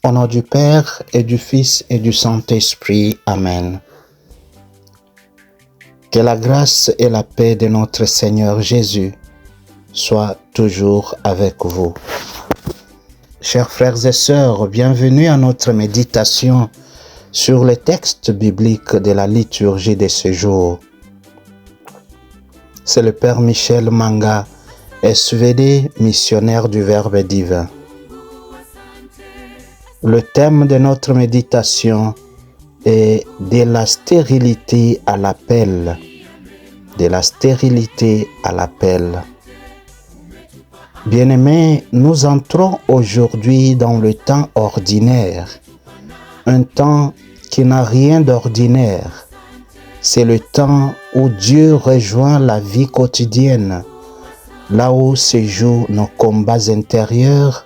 Au nom du Père et du Fils et du Saint-Esprit. Amen. Que la grâce et la paix de notre Seigneur Jésus soient toujours avec vous. Chers frères et sœurs, bienvenue à notre méditation sur les textes bibliques de la liturgie de ce jour. C'est le Père Michel Manga, SVD, missionnaire du Verbe divin. Le thème de notre méditation est de la stérilité à l'appel. De la stérilité à l'appel. Bien-aimés, nous entrons aujourd'hui dans le temps ordinaire, un temps qui n'a rien d'ordinaire. C'est le temps où Dieu rejoint la vie quotidienne, là où se jouent nos combats intérieurs,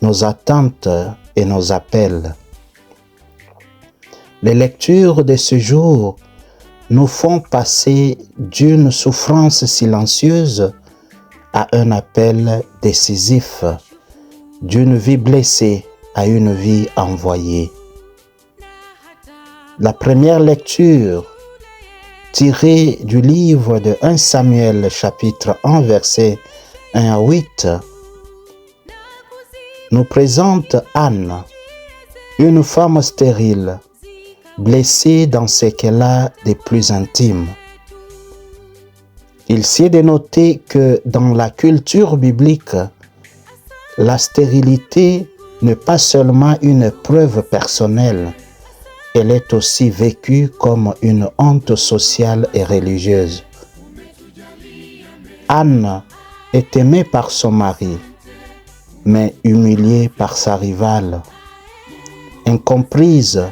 nos attentes et nos appels. Les lectures de ce jour nous font passer d'une souffrance silencieuse à un appel décisif, d'une vie blessée à une vie envoyée. La première lecture, tirée du livre de 1 Samuel chapitre 1 versets 1 à 8, nous présente Anne, une femme stérile, blessée dans ce qu'elle a de plus intime. Il s'y est de noter que dans la culture biblique, la stérilité n'est pas seulement une preuve personnelle, elle est aussi vécue comme une honte sociale et religieuse. Anne est aimée par son mari, mais humiliée par sa rivale, incomprise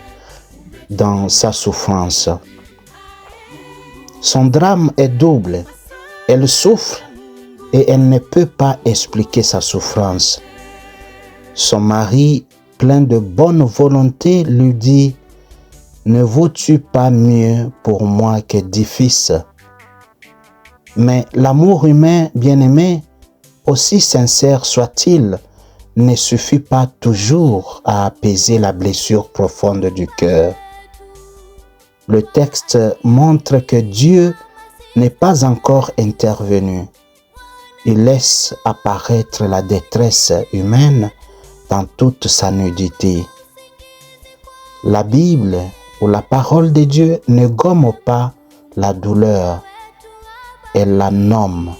dans sa souffrance. Son drame est double. Elle souffre et elle ne peut pas expliquer sa souffrance. Son mari, plein de bonne volonté, lui dit « Ne vaux-tu pas mieux pour moi que 10 fils ?» Mais l'amour humain, bien-aimé, aussi sincère soit-il, ne suffit pas toujours à apaiser la blessure profonde du cœur. Le texte montre que Dieu n'est pas encore intervenu. Il laisse apparaître la détresse humaine dans toute sa nudité. La Bible ou la parole de Dieu ne gomme pas la douleur, elle la nomme.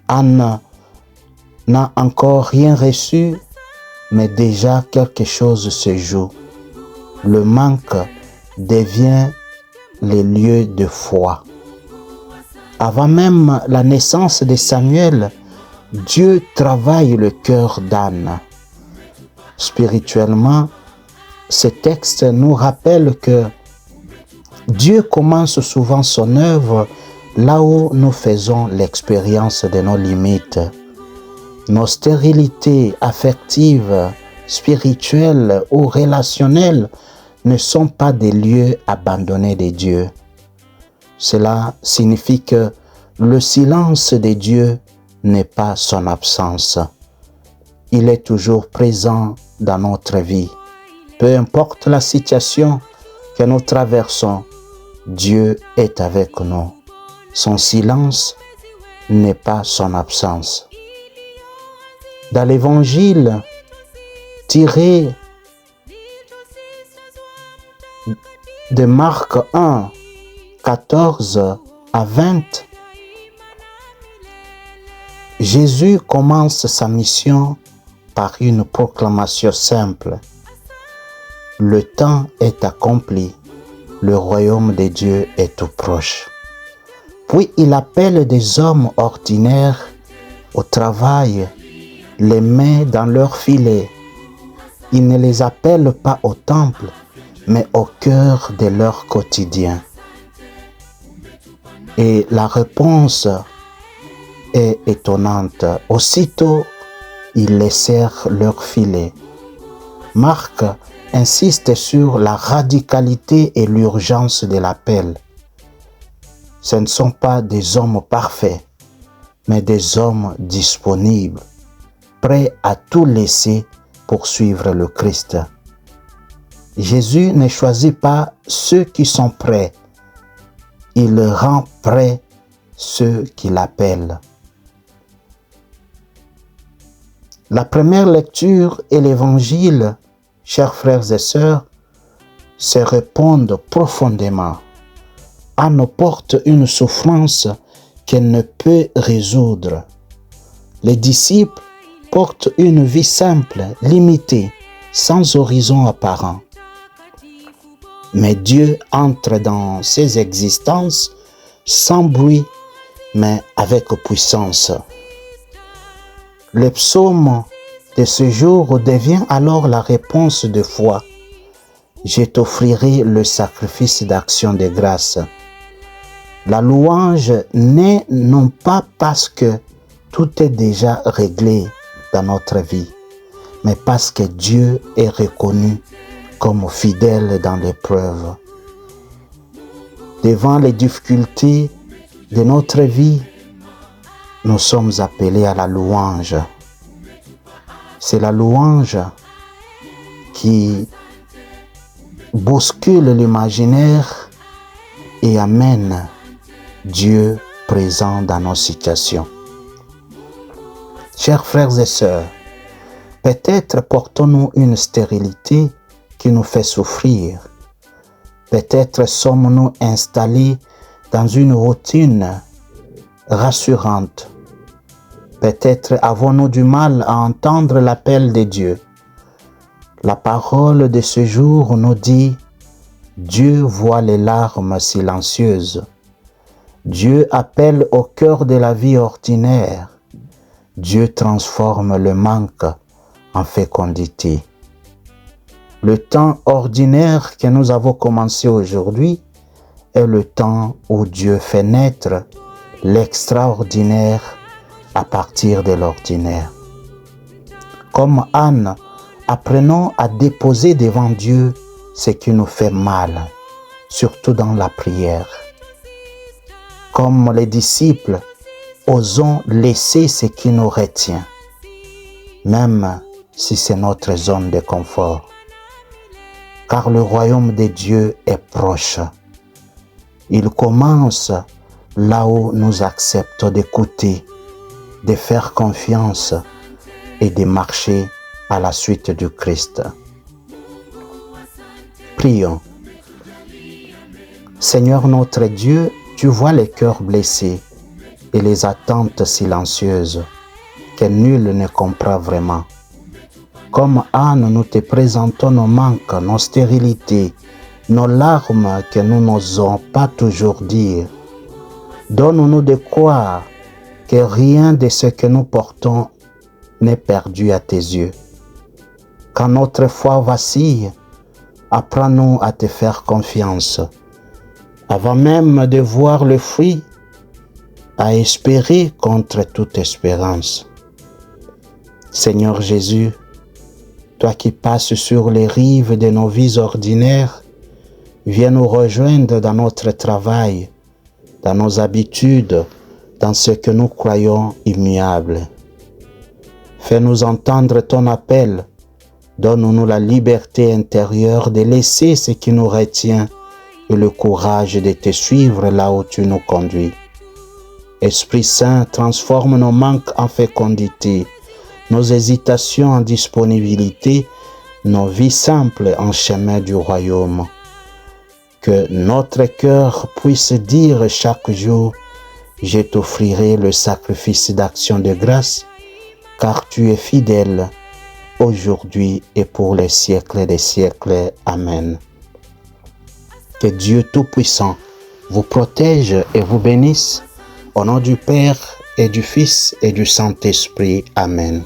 Anne n'a encore rien reçu, mais déjà quelque chose se joue. Le manque devient le lieu de foi. Avant même la naissance de Samuel, Dieu travaille le cœur d'Anne. Spirituellement, ce texte nous rappelle que Dieu commence souvent son œuvre là où nous faisons l'expérience de nos limites. Nos stérilités affectives, spirituelles ou relationnelles ne sont pas des lieux abandonnés de Dieu. Cela signifie que le silence de Dieu n'est pas son absence. Il est toujours présent dans notre vie. Peu importe la situation que nous traversons, Dieu est avec nous. Son silence n'est pas son absence. Dans l'évangile tiré de Marc 1, 14 à 20, Jésus commence sa mission par une proclamation simple. Le temps est accompli, le royaume de Dieu est tout proche. Puis il appelle des hommes ordinaires au travail, les met dans leur filet. Il ne les appelle pas au temple, mais au cœur de leur quotidien. Et la réponse est étonnante. Aussitôt, ils laissèrent leur filet. Marc insiste sur la radicalité et l'urgence de l'appel. Ce ne sont pas des hommes parfaits, mais des hommes disponibles, prêts à tout laisser pour suivre le Christ. Jésus ne choisit pas ceux qui sont prêts, il rend prêts ceux qui l'appellent. La première lecture et l'évangile, chers frères et sœurs, se répondent profondément. Anne porte une souffrance qu'elle ne peut résoudre. Les disciples portent une vie simple, limitée, sans horizon apparent. Mais Dieu entre dans ces existences sans bruit, mais avec puissance. Le psaume de ce jour devient alors la réponse de foi. Je t'offrirai le sacrifice d'action de grâce. La louange n'est non pas parce que tout est déjà réglé dans notre vie, mais parce que Dieu est reconnu comme fidèle dans l'épreuve. Devant les difficultés de notre vie, nous sommes appelés à la louange. C'est la louange qui bouscule l'imaginaire et amène Dieu présent dans nos situations. Chers frères et sœurs, peut-être portons-nous une stérilité qui nous fait souffrir. Peut-être sommes-nous installés dans une routine rassurante. Peut-être avons-nous du mal à entendre l'appel de Dieu. La parole de ce jour nous dit « Dieu voit les larmes silencieuses. Dieu appelle au cœur de la vie ordinaire. Dieu transforme le manque en fécondité. » Le temps ordinaire que nous avons commencé aujourd'hui est le temps où Dieu fait naître l'extraordinaire à partir de l'ordinaire. Comme Anne, apprenons à déposer devant Dieu ce qui nous fait mal, surtout dans la prière. Comme les disciples, osons laisser ce qui nous retient, même si c'est notre zone de confort. Car le royaume de Dieu est proche. Il commence là où nous acceptons d'écouter, de faire confiance et de marcher à la suite du Christ. Prions. Seigneur notre Dieu, tu vois les cœurs blessés et les attentes silencieuses que nul ne comprend vraiment. Comme Anne, nous te présentons nos manques, nos stérilités, nos larmes que nous n'osons pas toujours dire. Donne-nous de croire que rien de ce que nous portons n'est perdu à tes yeux. Quand notre foi vacille, apprends-nous à te faire confiance. Avant même de voir le fruit, à espérer contre toute espérance. Seigneur Jésus, toi qui passes sur les rives de nos vies ordinaires, viens nous rejoindre dans notre travail, dans nos habitudes, dans ce que nous croyons immuable. Fais-nous entendre ton appel, donne-nous la liberté intérieure de laisser ce qui nous retient et le courage de te suivre là où tu nous conduis. Esprit Saint, transforme nos manques en fécondité, nos hésitations en disponibilité, nos vies simples en chemin du royaume. Que notre cœur puisse dire chaque jour, je t'offrirai le sacrifice d'action de grâce, car tu es fidèle, aujourd'hui et pour les siècles des siècles. Amen. Que Dieu Tout-Puissant vous protège et vous bénisse, au nom du Père et du Fils et du Saint-Esprit. Amen.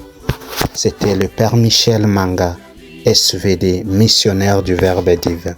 C'était le Père Michel Manga, SVD, missionnaire du Verbe divin.